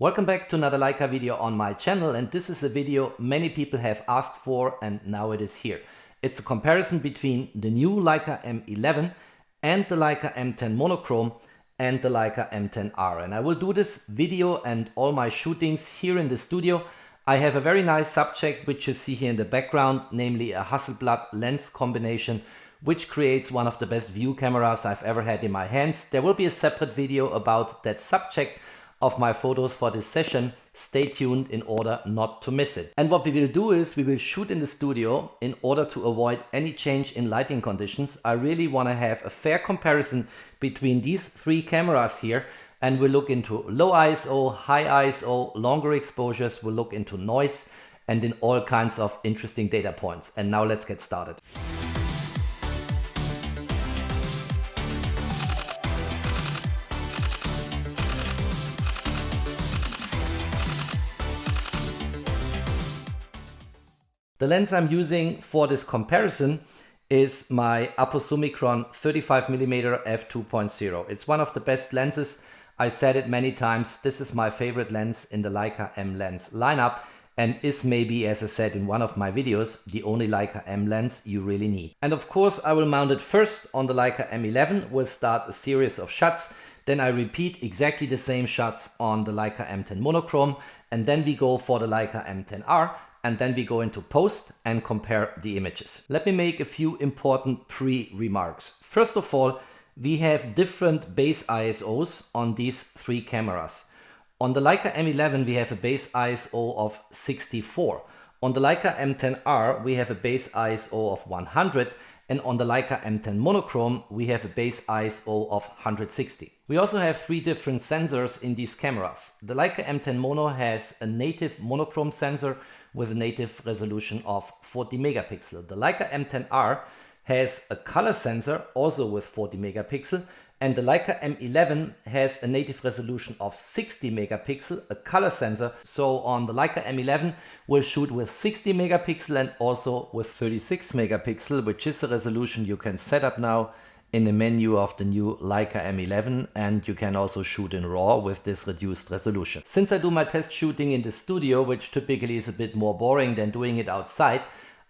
Welcome back to another Leica video on my channel, and this is a video many people have asked for and now it is here. It's a comparison between the new Leica M11 and the Leica M10 Monochrom and the Leica M10-R, and I will do this video and all my shootings here in the studio. I have a very nice subject which you see here in the background, namely a Hasselblad lens combination which creates one of the best view cameras I've ever had in my hands. There will be a separate video about that subject of my photos for this session. Stay tuned in order not to miss it. And what we will do is we will shoot in the studio in order to avoid any change in lighting conditions. I really want to have a fair comparison between these three cameras here, and we'll look into low ISO, high ISO, longer exposures, we'll look into noise and in all kinds of interesting data points. And now let's get started. The lens I'm using for this comparison is my Hasselblad 35mm f2.0. It's one of the best lenses. I said it many times, this is my favorite lens in the Leica M lens lineup and is maybe, as I said in one of my videos, the only Leica M lens you really need. And of course I will mount it first on the Leica M11, we'll start a series of shots, then I repeat exactly the same shots on the Leica M10 Monochrom, and then we go for the Leica M10-R, and then we go into post and compare the images. Let me make a few important pre-remarks. First of all, we have different base ISOs on these three cameras. On the Leica M11 we have a base ISO of 64. On the Leica M10R we have a base ISO of 100, and on the Leica M10 Monochrom we have a base ISO of 160. We also have three different sensors in these cameras. The Leica M10 Mono has a native monochrome sensor with a native resolution of 40 megapixel. The Leica M10R has a color sensor also with 40 megapixel, and the Leica M11 has a native resolution of 60 megapixel, a color sensor. So on the Leica M11 we'll shoot with 60 megapixel and also with 36 megapixel, which is a resolution you can set up now in the menu of the new Leica M11, and you can also shoot in RAW with this reduced resolution. Since I do my test shooting in the studio, which typically is a bit more boring than doing it outside,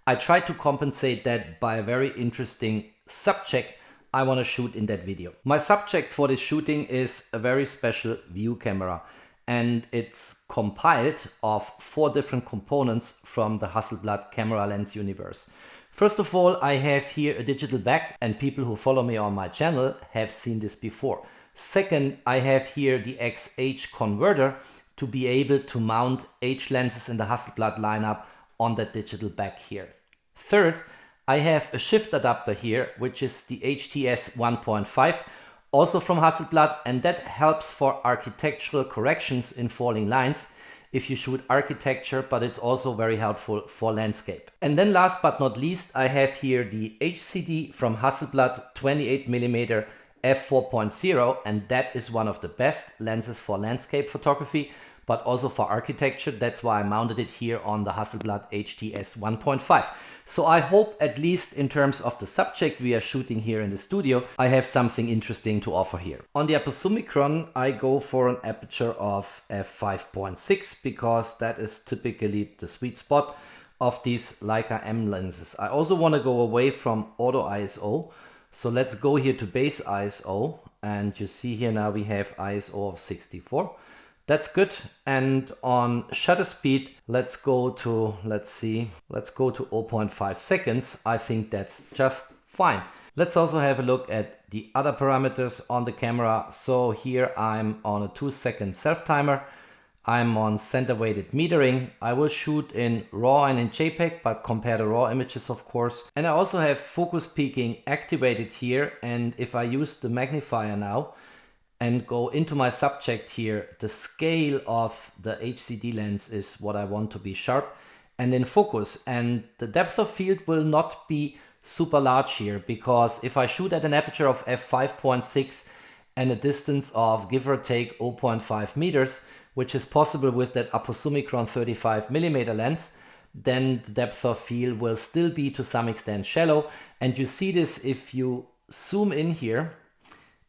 I try to compensate that by a very interesting subject I want to shoot in that video. My subject for this shooting is a very special view camera, and it's compiled of 4 different components from the Hasselblad camera lens universe. First of all, I have here a digital back, and people who follow me on my channel have seen this before. Second, I have here the XH converter to be able to mount H lenses in the Hasselblad lineup on that digital back here. Third, I have a shift adapter here, which is the HTS 1.5, also from Hasselblad, and that helps for architectural corrections in falling lines if you shoot architecture, but it's also very helpful for landscape. And then last but not least, I have here the HCD from Hasselblad 28mm f4.0, and that is one of the best lenses for landscape photography, but also for architecture. That's why I mounted it here on the Hasselblad HTS 1.5. So I hope, at least in terms of the subject we are shooting here in the studio, I have something interesting to offer here. On the Hasselblad, I go for an aperture of f5.6 because that is typically the sweet spot of these Leica M lenses. I also want to go away from auto ISO. So let's go here to base ISO, and you see here now we have ISO of 64. That's good. And on shutter speed, let's go to 0.5 seconds. I think that's just fine. Let's also have a look at the other parameters on the camera. So here I'm on a 2-second self timer. I'm on center weighted metering. I will shoot in RAW and in JPEG, but compare the RAW images, of course. And I also have focus peaking activated here. And if I use the magnifier now and go into my subject here, the scale of the HCD lens is what I want to be sharp and in focus. And the depth of field will not be super large here, because if I shoot at an aperture of f5.6 and a distance of give or take 0.5 meters, which is possible with that Hasselblad 35mm lens, then the depth of field will still be to some extent shallow. And you see this if you zoom in here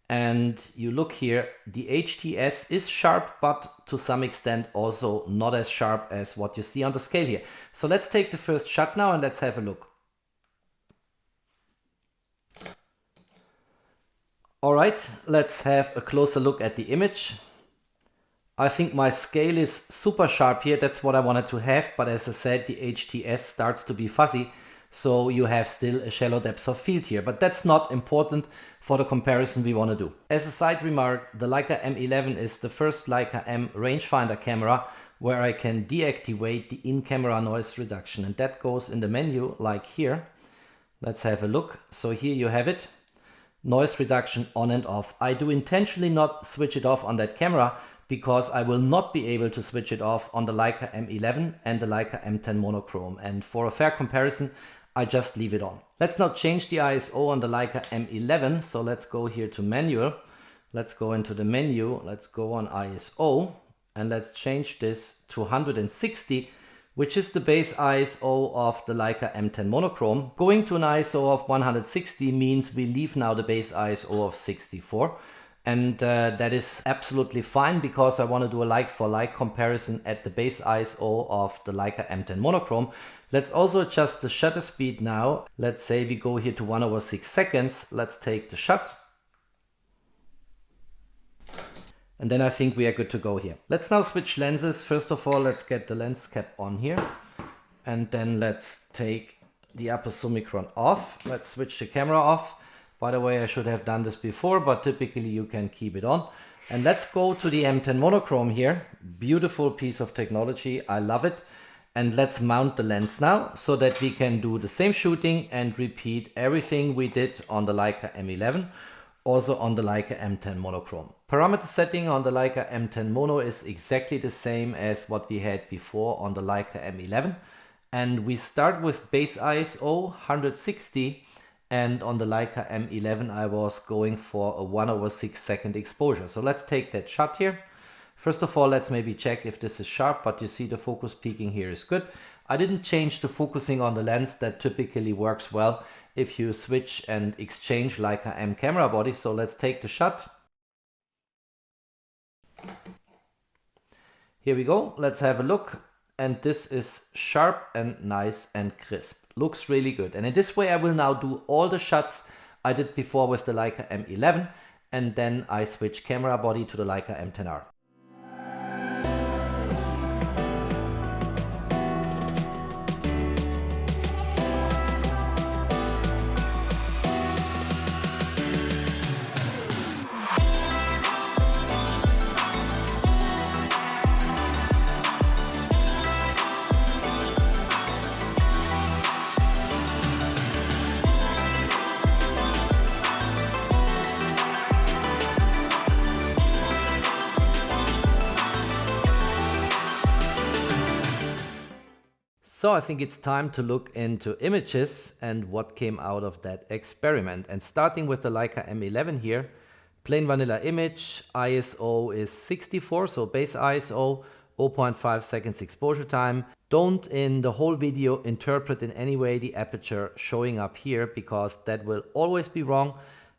And you look here, the HTS is sharp, but to some extent also not as sharp as what you see on the scale here. So let's take the first shot now and let's have a look. All right, let's have a closer look at the image. I think my scale is super sharp here. That's what I wanted to have. But as I said, the HTS starts to be fuzzy. So you have still a shallow depth of field here. But that's not important for the comparison we want to do. As a side remark, the Leica M11 is the first Leica M rangefinder camera where I can deactivate the in-camera noise reduction. And that goes in the menu like here. Let's have a look. So here you have it. Noise reduction on and off. I do intentionally not switch it off on that camera because I will not be able to switch it off on the Leica M11 and the Leica M10 Monochrom. And for a fair comparison, I just leave it on. Let's now change the ISO on the Leica M11. So let's go here to manual. Let's go into the menu. Let's go on ISO and let's change this to 160, which is the base ISO of the Leica M10 Monochrom. Going to an ISO of 160 means we leave now the base ISO of 64. And that is absolutely fine because I want to do a like-for-like comparison at the base ISO of the Leica M10 Monochrom. Let's also adjust the shutter speed now. Let's say we go here to 1/6 seconds. Let's take the shot. And then I think we are good to go here. Let's now switch lenses. First of all, let's get the lens cap on here. And then let's take the aposomicron off. Let's switch the camera off. By the way, I should have done this before, but typically you can keep it on. And let's go to the M10 Monochrom here. Beautiful piece of technology. I love it. And let's mount the lens now so that we can do the same shooting and repeat everything we did on the Leica M11, also on the Leica M10 Monochrom. Parameter setting on the Leica M10 Mono is exactly the same as what we had before on the Leica M11. And we start with base ISO 160. And on the Leica M11, I was going for a 1/6 second exposure. So let's take that shot here. First of all, let's maybe check if this is sharp, but you see the focus peaking here is good. I didn't change the focusing on the lens. That typically works well if you switch and exchange Leica M camera body. So let's take the shot. Here we go. Let's have a look. And this is sharp and nice and crisp. Looks really good. And in this way, I will now do all the shots I did before with the Leica M11. And then I switch camera body to the Leica M10-R. So I think it's time to look into images and what came out of that experiment. And starting with the Leica M11 here, plain vanilla image, ISO is 64, so base ISO, 0.5 seconds exposure time. Don't in the whole video interpret in any way the aperture showing up here because that will always be wrong.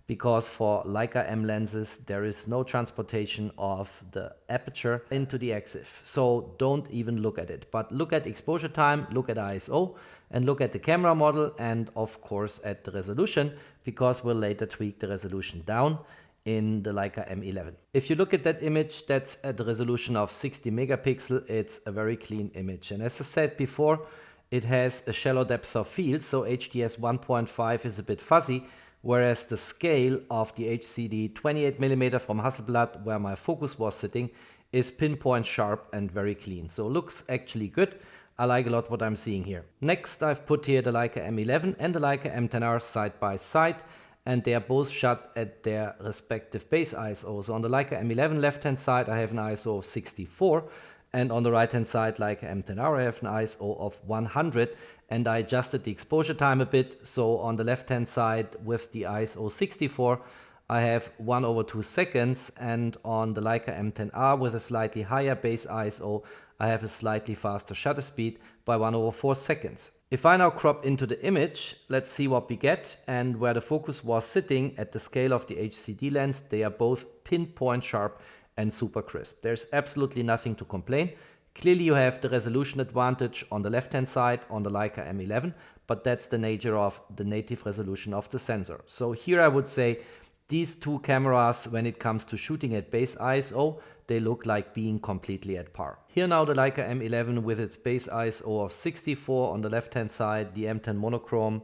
Because for Leica M lenses, there is no transportation of the aperture into the EXIF. So don't even look at it. But look at exposure time, look at ISO, and look at the camera model, and of course at the resolution, because we'll later tweak the resolution down in the Leica M11. If you look at that image, that's at the resolution of 60 megapixel. It's a very clean image. And as I said before, it has a shallow depth of field, so HDS 1.5 is a bit fuzzy, whereas the scale of the HCD 28mm from Hasselblad, where my focus was sitting, is pinpoint sharp and very clean. So looks actually good. I like a lot what I'm seeing here. Next, I've put here the Leica M11 and the Leica M10R side by side, and they are both shot at their respective base ISO. So on the Leica M11 left-hand side, I have an ISO of 64, and on the right-hand side, Leica M10R, I have an ISO of 100, and I adjusted the exposure time a bit. So on the left-hand side with the ISO 64, I have 1/2 seconds, and on the Leica M10R with a slightly higher base ISO, I have a slightly faster shutter speed by 1/4 seconds. If I now crop into the image, let's see what we get, and where the focus was sitting at the scale of the HCD lens, they are both pinpoint sharp and super crisp. There's absolutely nothing to complain. Clearly you have the resolution advantage on the left hand side on the Leica M11, but that's the nature of the native resolution of the sensor. So here I would say these two cameras, when it comes to shooting at base ISO, they look like being completely at par. Here now the Leica M11 with its base ISO of 64 on the left hand side, the M10 Monochrom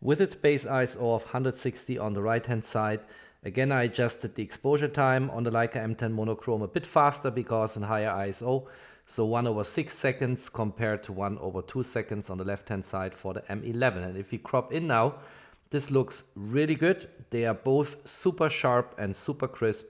with its base ISO of 160 on the right hand side. Again, I adjusted the exposure time on the Leica M10 Monochrom a bit faster because in higher ISO, so 1/6 seconds compared to 1/2 seconds on the left hand side for the M11. And if we crop in now, this looks really good. They are both super sharp and super crisp.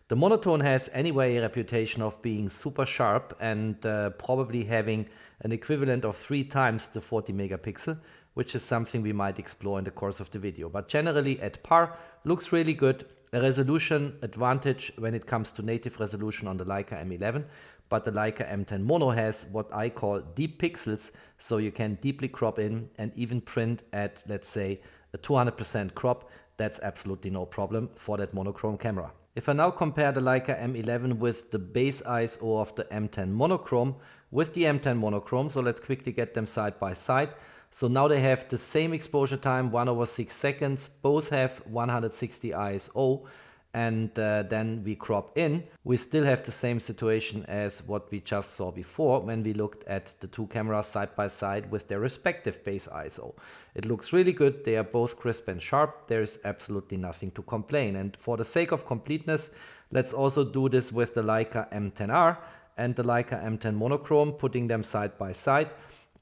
The monotone has anyway a reputation of being super sharp and probably having an equivalent of 3 times the 40 megapixel, which is something we might explore in the course of the video. But generally at par, looks really good. A resolution advantage when it comes to native resolution on the Leica M11, but the Leica M10 Mono has what I call deep pixels, so you can deeply crop in and even print at, let's say, a 200% crop. That's absolutely no problem for that monochrome camera. If I now compare the Leica M11 with the base ISO of the M10 Monochrom with the M10 Monochrom, so let's quickly get them side by side. So now they have the same exposure time, 1/6 seconds, both have 160 ISO, and then we crop in. We still have the same situation as what we just saw before when we looked at the two cameras side by side with their respective base ISO. It looks really good. They are both crisp and sharp. There's absolutely nothing to complain. And for the sake of completeness, let's also do this with the Leica M10-R and the Leica M10 Monochrom, putting them side by side,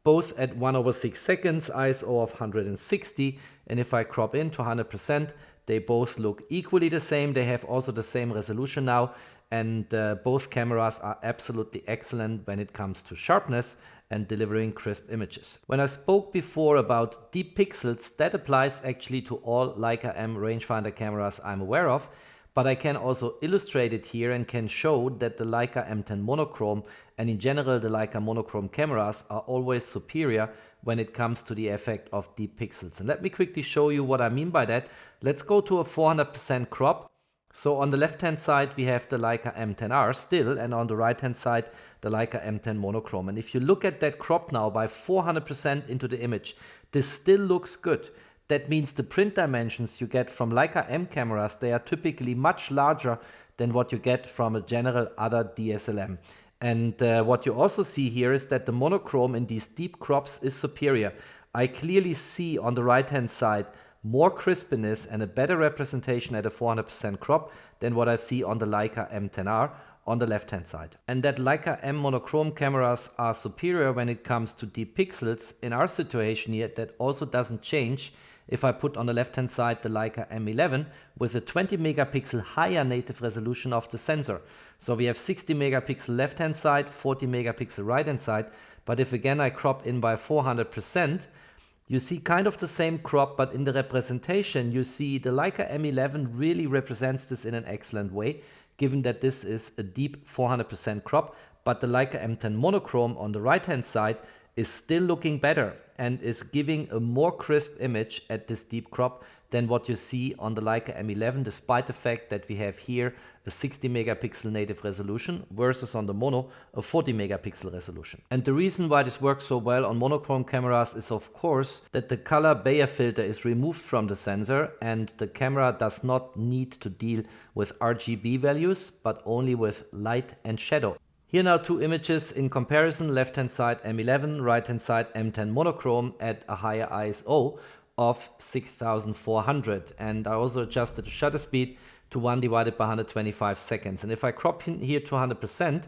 both at 1/6 seconds, ISO of 160. And if I crop in to 100%, they both look equally the same. They have also the same resolution now, and both cameras are absolutely excellent when it comes to sharpness and delivering crisp images. When I spoke before about deep pixels, that applies actually to all Leica M rangefinder cameras I'm aware of, but I can also illustrate it here and can show that the Leica M10 Monochrom and in general the Leica monochrome cameras are always superior when it comes to the effect of deep pixels. And let me quickly show you what I mean by that. Let's go to a 400% crop. So on the left hand side we have the Leica M10R still, and on the right hand side the Leica M10 Monochrom. And if you look at that crop now by 400% into the image, this still looks good. That means the print dimensions you get from Leica M cameras, they are typically much larger than what you get from a general other DSLM. And what you also see here is that the monochrome in these deep crops is superior. I clearly see on the right hand side more crispness and a better representation at a 400% crop than what I see on the Leica M10R on the left hand side. And that Leica M monochrome cameras are superior when it comes to deep pixels in our situation here, that also doesn't change if I put on the left hand side the Leica M11 with a 20 megapixel higher native resolution of the sensor. So we have 60 megapixel left hand side, 40 megapixel right hand side, but if again I crop in by 400%, you see kind of the same crop, but in the representation you see the Leica M11 really represents this in an excellent way, given that this is a deep 400% crop, but the Leica M10 Monochrom on the right hand side is still looking better and is giving a more crisp image at this deep crop than what you see on the Leica M11, despite the fact that we have here a 60 megapixel native resolution versus on the Mono a 40 megapixel resolution. And the reason why this works so well on monochrome cameras is of course that the color Bayer filter is removed from the sensor and the camera does not need to deal with RGB values but only with light and shadow. Here now two images in comparison, left hand side M11, right hand side M10 Monochrom at a higher ISO of 6400, and I also adjusted the shutter speed to 1 divided by 125 seconds. And if I crop in here to 100%,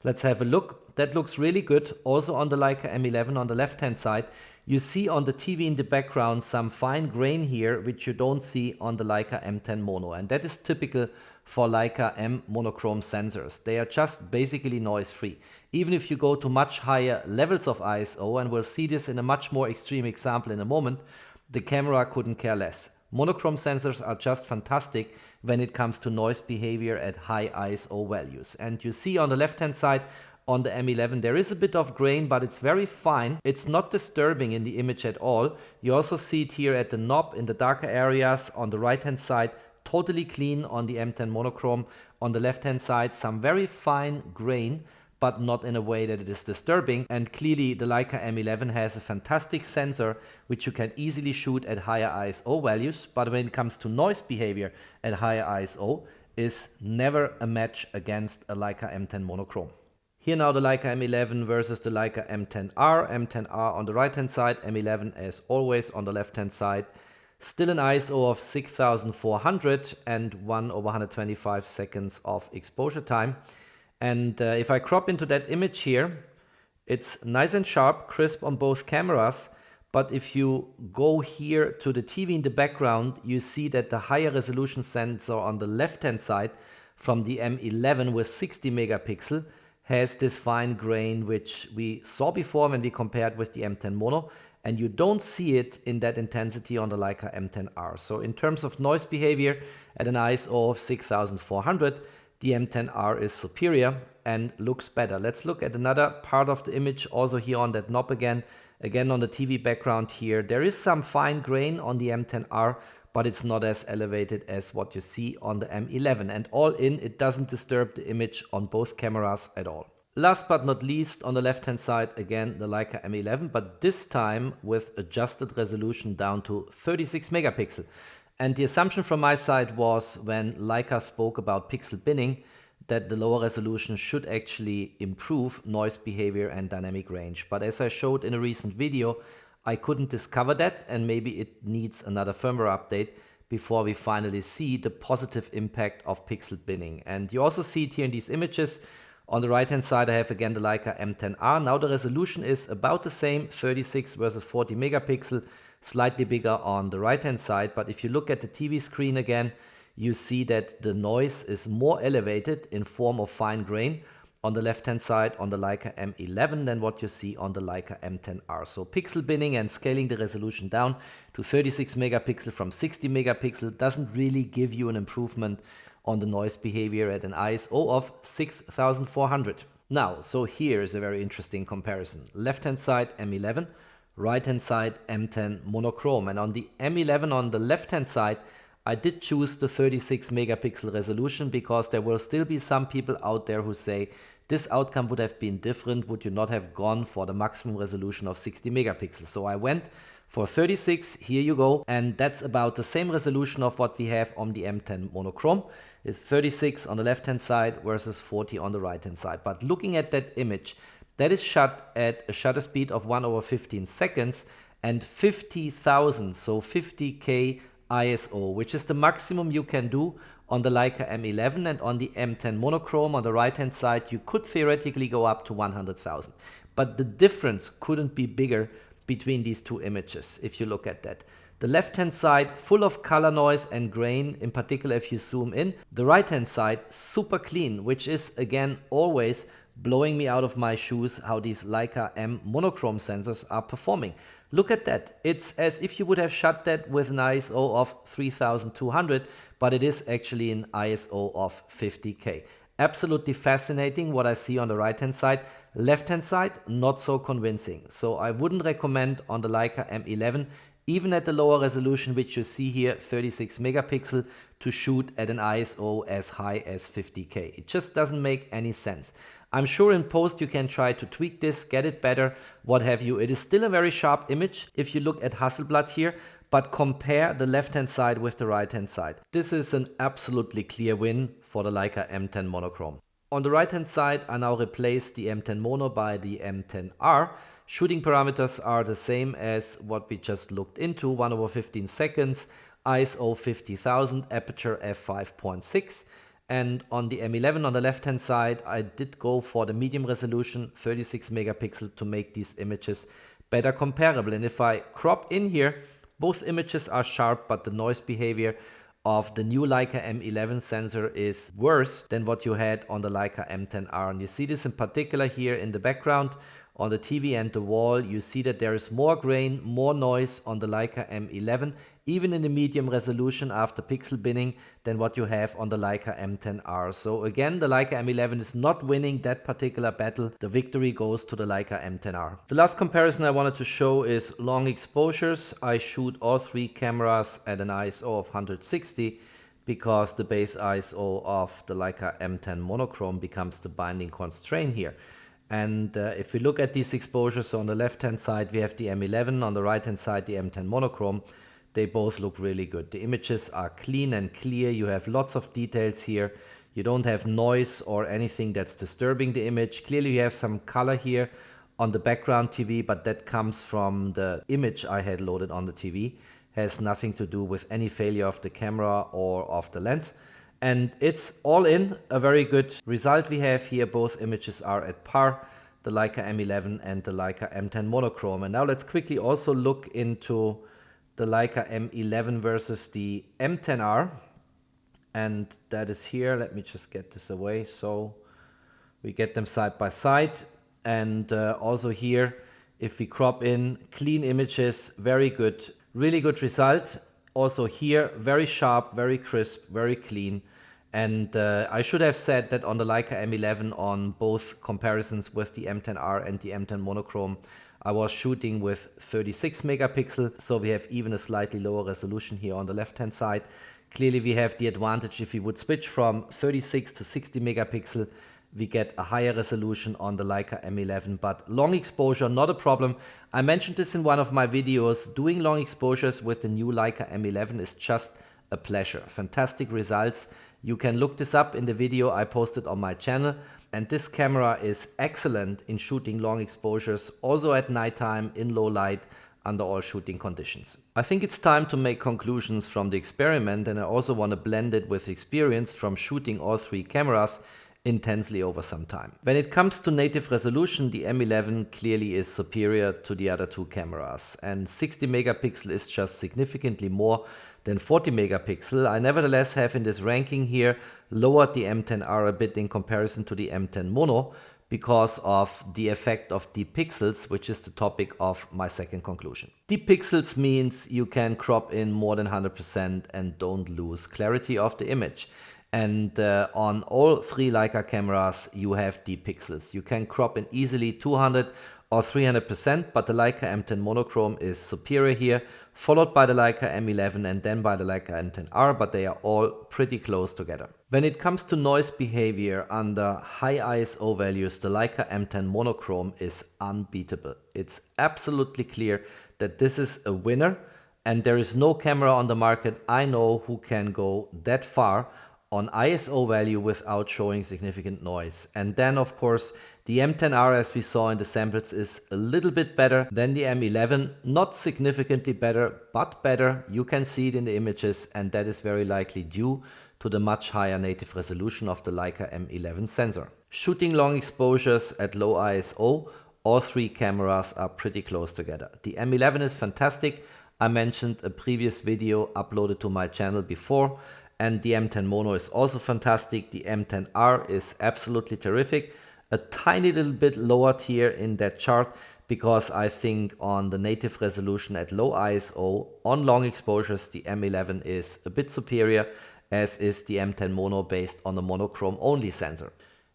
let's have a look. That looks really good. Also on the Leica M11 on the left hand side, you see on the TV in the background some fine grain here which you don't see on the Leica M10 Mono, and that is typical for Leica M monochrome sensors. They are just basically noise free. Even if you go to much higher levels of ISO, and we'll see this in a much more extreme example in a moment, the camera couldn't care less. Monochrome sensors are just fantastic when it comes to noise behavior at high ISO values. And you see on the left hand side On the M11 there is a bit of grain, but it's very fine. It's not disturbing in the image at all. You also see it here at the knob in the darker areas on the right hand side, totally clean on the M10 monochrome. On the left hand side, some very fine grain, but not in a way that it is disturbing. And clearly the Leica M11 has a fantastic sensor which you can easily shoot at higher ISO values, but when it comes to noise behavior at higher ISO, is never a match against a Leica M10 monochrome. Here now the Leica M11 versus the Leica M10-R. M10-R on the right hand side, M11 as always on the left hand side. Still an ISO of 6400 and 1/125 seconds of exposure time. And if I crop into that image here, it's nice and sharp, crisp on both cameras. But if you go here to the TV in the background, you see that the higher resolution sensor on the left hand side from the M11 with 60 megapixel has this fine grain which we saw before when we compared with the M10 Mono, and you don't see it in that intensity on the Leica M10R. So in terms of noise behavior at an ISO of 6400, the M10R is superior and looks better. Let's look at another part of the image, also here on that knob again on the TV background here. There is some fine grain on the M10R, but it's not as elevated as what you see on the M11. And all in, it doesn't disturb the image on both cameras at all. Last but not least, on the left hand side, again the Leica M11, but this time with adjusted resolution down to 36 megapixel. And the assumption from my side was, when Leica spoke about pixel binning, that the lower resolution should actually improve noise behavior and dynamic range. But as I showed in a recent video, I couldn't discover that, and maybe it needs another firmware update before we finally see the positive impact of pixel binning. And you also see it here in these images. On the right hand side I have again the Leica M10R. Now the resolution is about the same, 36 versus 40 megapixel, slightly bigger on the right hand side. But if you look at the TV screen again, you see that the noise is more elevated in form of fine grain on the left hand side on the Leica M11 than what you see on the Leica M10R. So pixel binning and scaling the resolution down to 36 megapixel from 60 megapixel doesn't really give you an improvement on the noise behavior at an ISO of 6400. Now, so here is a very interesting comparison. Left hand side M11, right hand side M10 monochrome. And on the M11 on the left hand side, I did choose the 36 megapixel resolution because there will still be some people out there who say this outcome would have been different, would you not have gone for the maximum resolution of 60 megapixels. So I went for 36, here you go, and that's about the same resolution of what we have on the M10 monochrome. It's 36 on the left hand side versus 40 on the right hand side. But looking at that image, that is shot at a shutter speed of 1/15 seconds and 50,000, so 50K ISO, which is the maximum you can do on the Leica M11. And on the M10 monochrome on the right hand side you could theoretically go up to 100,000, but the difference couldn't be bigger between these two images if you look at that. The left hand side full of color noise and grain, in particular if you zoom in. The right hand side super clean, which is again always blowing me out of my shoes how these Leica M monochrome sensors are performing. Look at that. It's as if you would have shot that with an ISO of 3200, but it is actually an ISO of 50K. Absolutely fascinating what I see on the right hand side. Left hand side, not so convincing. So I wouldn't recommend on the Leica M11, even at the lower resolution which you see here, 36 megapixel, to shoot at an ISO as high as 50K. It just doesn't make any sense. I'm sure in post you can try to tweak this, get it better, what have you. It is still a very sharp image if you look at Hasselblad here, but compare the left hand side with the right hand side. This is an absolutely clear win for the Leica M10 monochrome. On the right hand side I now replace the M10 Mono by the M10R. Shooting parameters are the same as what we just looked into, 1/15 seconds, ISO 50,000, aperture f5.6. And on the M11 on the left hand side I did go for the medium resolution, 36 megapixel, to make these images better comparable. And if I crop in here, both images are sharp, but the noise behavior of the new Leica M11 sensor is worse than what you had on the Leica M10R. And you see this in particular here in the background on the TV and the wall. You see that there is more grain, more noise on the Leica M11 even in the medium resolution after pixel binning, than what you have on the Leica M10R. So again, the Leica M11 is not winning that particular battle. The victory goes to the Leica M10R. The last comparison I wanted to show is long exposures. I shoot all three cameras at an ISO of 160 because the base ISO of the Leica M10 Monochrom becomes the binding constraint here. And if we look at these exposures, so on the left hand side we have the M11, on the right hand side the M10 Monochrom. They both look really good. The images are clean and clear. You have lots of details here. You don't have noise or anything that's disturbing the image. Clearly you have some color here on the background TV, but that comes from the image I had loaded on the TV. Has nothing to do with any failure of the camera or of the lens. And it's all in a very good result we have here. Both images are at par, the Leica M11 and the Leica M10 Monochrom. And now let's quickly also look into the Leica M11 versus the M10R. And that is here. Let me just get this away. So we get them side by side. And also here, if we crop in, clean images, very good, really good result. Also here, very sharp, very crisp, very clean. And I should have said that on the Leica M11 on both comparisons with the M10R and the M10 Monochrom, I was shooting with 36 megapixel. So we have even a slightly lower resolution here on the left-hand side. Clearly we have the advantage if we would switch from 36 to 60 megapixel, we get a higher resolution on the Leica M11, but long exposure, not a problem. I mentioned this in one of my videos. Doing long exposures with the new Leica M11 is just a pleasure. Fantastic results. You can look this up in the video I posted on my channel. And this camera is excellent in shooting long exposures, also at nighttime, in low light, under all shooting conditions. I think it's time to make conclusions from the experiment, and I also want to blend it with experience from shooting all three cameras intensely over some time. When it comes to native resolution, the M11 clearly is superior to the other two cameras, and 60 megapixel is just significantly more than 40 megapixel. I nevertheless have in this ranking here lowered the M10R a bit in comparison to the M10 Mono because of the effect of deep pixels, which is the topic of my second conclusion. Deep pixels means you can crop in more than 100% and don't lose clarity of the image. And on all three Leica cameras, you have deep pixels. You can crop in easily 200 or 300%, but the Leica M10 Monochrom is superior here, followed by the Leica M11 and then by the Leica M10R, but they are all pretty close together. When it comes to noise behavior under high ISO values, the Leica M10 Monochrom is unbeatable. It's absolutely clear that this is a winner, and there is no camera on the market I know who can go that far on ISO value without showing significant noise. And then of course the M10R, as we saw in the samples, is a little bit better than the M11, not significantly better, but better. You can see it in the images, and that is very likely due to the much higher native resolution of the Leica M11 sensor. Shooting long exposures at low ISO, all three cameras are pretty close together. The M11 is fantastic. I mentioned a previous video uploaded to my channel before. And the M10 Mono is also fantastic. The M10R is absolutely terrific. A tiny little bit lowered here in that chart because I think on the native resolution at low ISO on long exposures, the M11 is a bit superior, as is the M10 Mono based on the monochrome only sensor.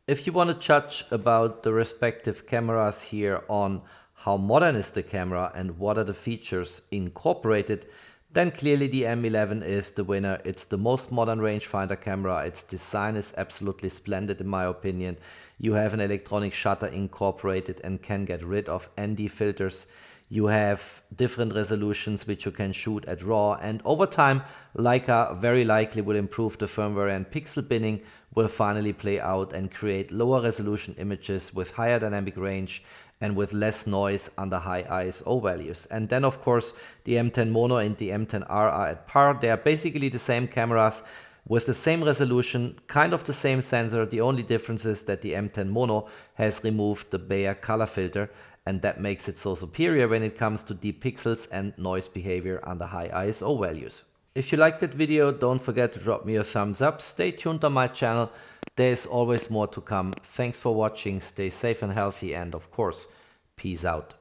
If you want to judge about the respective cameras here on how modern is the camera and what are the features incorporated, then clearly the M11 is the winner. It's the most modern rangefinder camera. Its design is absolutely splendid in my opinion. You have an electronic shutter incorporated and can get rid of ND filters. You have different resolutions which you can shoot at RAW, and over time Leica very likely will improve the firmware, and pixel binning will finally play out and create lower resolution images with higher dynamic range and with less noise under high ISO values. And then of course the M10 Mono and the M10R are at par. They are basically the same cameras with the same resolution, kind of the same sensor. The only difference is that the M10 Mono has removed the Bayer color filter, and that makes it so superior when it comes to deep pixels and noise behavior under high ISO values. If you liked that video, don't forget to drop me a thumbs up. Stay tuned on my channel. There's always more to come. Thanks for watching. Stay safe and healthy, and of course, peace out.